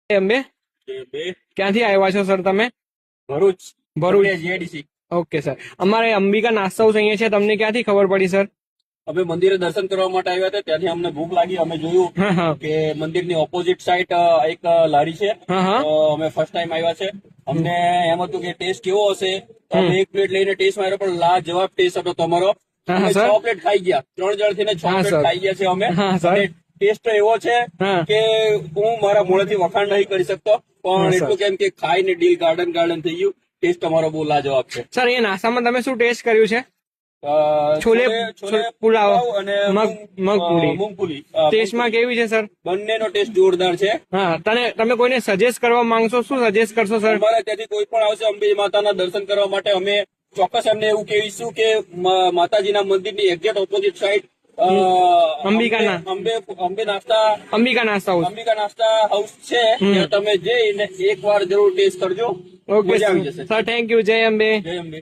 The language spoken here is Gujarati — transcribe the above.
અંબે ક્યાંથી આવ્યા છો સર તમે? Bharuch. Bharuch. GIDC. Okay sir, અમારે અંબિકા નાસ્તા હાઉસ અહીંયા છે, તમને ક્યાંથી ખબર પડી સર? અમે મંદિરે દર્શન કરવા માટે આવ્યા હતા, ત્યાંથી અમને ભૂખ લાગી. અમે જોયું હા હા કે મંદિરની ઓપોઝિટ સાઈડ એક લારી છે. હા હા તો અમે ફર્સ્ટ ટાઈમ આવ્યા છે. અમને એમ હતું કે ટેસ્ટ કેવો હશે, તો અમે એક પ્લેટ લઈને ટેસ્ટ માર્યો, પણ લાજવાબ ટેસ્ટ હતો તમારો. હા, અમે સર. 6 પ્લેટ ખાઈ ગયા, 3 જણ થઈને 6 હા, પ્લેટ સર. ખાઈ ગયા છે અમે. હા, સર. અને ટેસ્ટ એવો છે હા. કે હું મારા મોઢેથી વખાણ નહીં કરી શકતો, હા, પણ સર. એટલું કેમ કે ખાઈને ડીલ ગાર્ડન થઈ ગયું. ટેસ્ટ તમારો બહુ લાજવાબ છે. સર અહીંયા નાસ્તામાં તમે શું ટેસ્ટ કર્યું છે? છોલે પુલાવ અને મગપુરી. મૂંગપુરી. ટેસ્ટમાં કેવી છે સર? બંનેનો ટેસ્ટ જોરદાર છે. હા, તમે કોઈને સજેસ્ટ કરવા માંગશો? શું સજેસ્ટ કરશો સર? અમારે ત્યાંથી કોઈ પણ આવશે અંબે માતાના દર્શન કરવા માટે, અમે ચોક્કસ એમને એવું કહીશું કે માતાજીના મંદિરની એક્ઝેક્ટ ઓપોઝિટ સાઈડ અંબિકાના. અંબે નાસ્તા અંબિકા નાસ્તા હાઉસ. અંબિકા નાસ્તા હાઉસ છે. ત્યાં તમે જઈને એકવાર જરૂર ટેસ્ટ કરજો. ઓકે મજા આવી જશે. Sir, thank you. જય અંબે. જય અંબે.